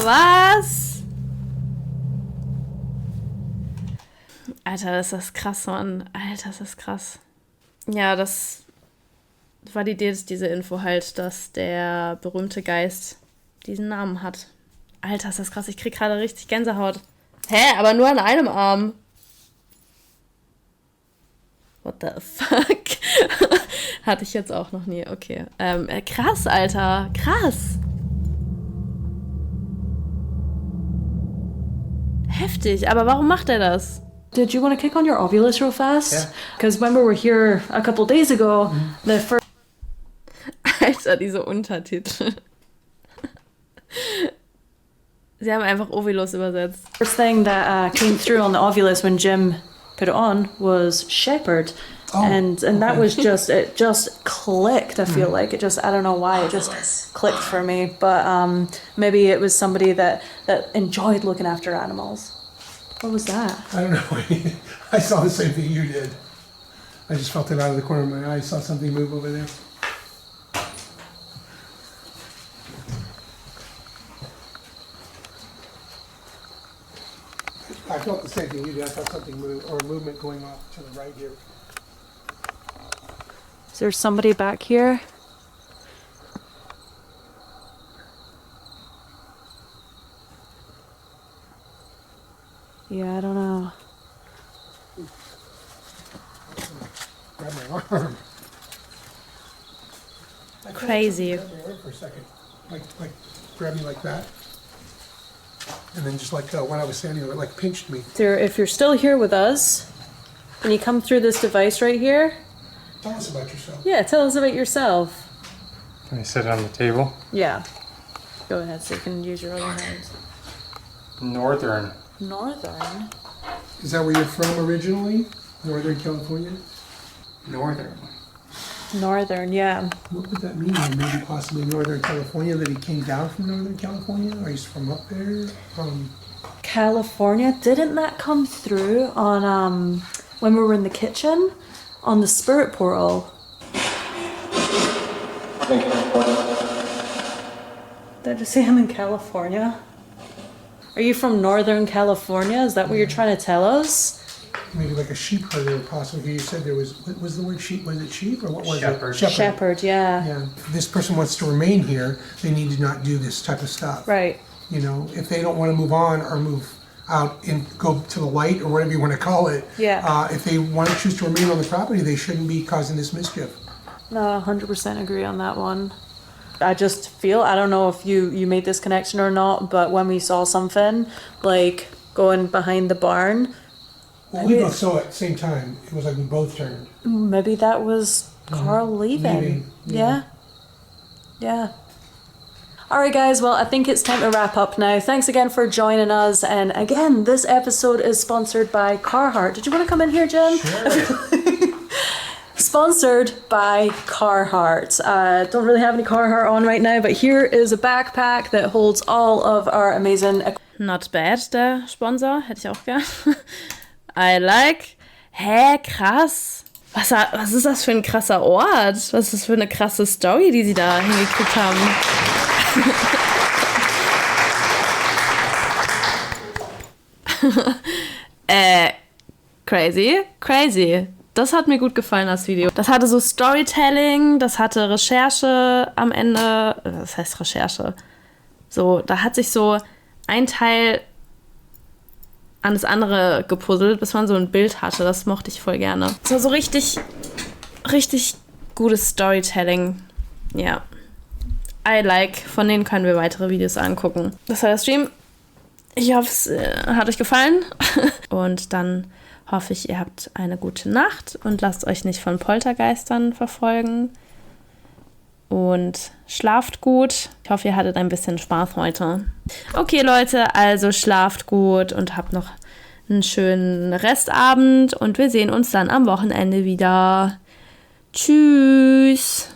was? Alter, ist das krass, Mann. Alter, ist das krass. Ja, das war die Idee, diese Info halt, dass der berühmte Geist diesen Namen hat. Alter, ist das krass. Ich krieg gerade richtig Gänsehaut. Hä? Aber nur an einem Arm. What the fuck? Hatte ich jetzt auch noch nie. Okay. Krass, Alter. Krass. Heftig. Aber warum macht er das? Did you want to kick on your Ovilus real fast? Yeah. Because when we were here a couple days ago, the first Alter, diese Untertitel. Sie haben einfach Ovilus übersetzt. thing that came through on the Ovilus when Jim put it on was shepherd. Oh, and that okay. was just, it just clicked, I feel like. It just, I don't know why, it just clicked for me. But maybe it was somebody that enjoyed looking after animals. What was that? I don't know. I saw the same thing you did. I just felt it out of the corner of my eye. I saw something move over there. I felt the same thing you did. I felt something move, or a movement going off to the right here. Is there somebody back here? Yeah, I don't know. Grab my arm. Crazy. Grab my arm for a second. Like grab me like that. And then just like when I was standing there, it like pinched me. If you're still here with us, and you come through this device right here, Tell us about yourself. yeah, tell us about yourself. Can I sit on the table? Yeah. Go ahead, so you can use your other hands. Northern. Northern? Is that where you're from originally? Northern California? Northern. Northern, yeah. What would that mean? Maybe possibly Northern California, that he came down from Northern California? Or he's from up there? California, didn't that come through on, when we were in the kitchen? On the spirit portal? Did I just say I'm in California? Are you from Northern California? Is that what you're trying to tell us? Maybe like a sheep herder, possibly. You said there was, what was the word sheep? Was it sheep or what was Shepherd. it? Shepherd, yeah. Yeah. If this person wants to remain here, they need to not do this type of stuff. Right. You know, if they don't want to move on or move out and go to the light or whatever you want to call it. Yeah. If they want to choose to remain on the property, they shouldn't be causing this mischief. No, 100% agree on that one. I just feel, I don't know if you made this connection or not, but when we saw something, like going behind the barn, Well, we both saw it at the same time. It was like we both turned. maybe that was Carl leaving. Maybe, Yeah. Yeah. All right, guys. Well, I think it's time to wrap up now. Thanks again for joining us. And again, this episode is sponsored by Carhartt. Did you want to come in here, Jim? Sure. Sponsored by Carhartt. Don't really have any Carhartt on right now, but here is a backpack that holds all of our amazing Not bad, der Sponsor. Hätte ich auch gern. I like. Hä, krass. Was ist das für ein krasser Ort? Was ist das für eine krasse Story, die sie da hingekriegt haben? Crazy. Das hat mir gut gefallen, das Video. Das hatte so Storytelling, das hatte Recherche am Ende. Was heißt Recherche? So, da hat sich so ein Teil an das andere gepuzzelt, bis man so ein Bild hatte. Das mochte ich voll gerne. Es war so richtig gutes Storytelling. Ja. I like. Von denen können wir weitere Videos angucken. Das war der Stream. Ich hoffe, es hat euch gefallen. Und dann hoffe ich, ihr habt eine gute Nacht und lasst euch nicht von Poltergeistern verfolgen. Und schlaft gut. Ich hoffe, ihr hattet ein bisschen Spaß heute. Okay, Leute, also schlaft gut und habt noch einen schönen Restabend. Und wir sehen uns dann am Wochenende wieder. Tschüss.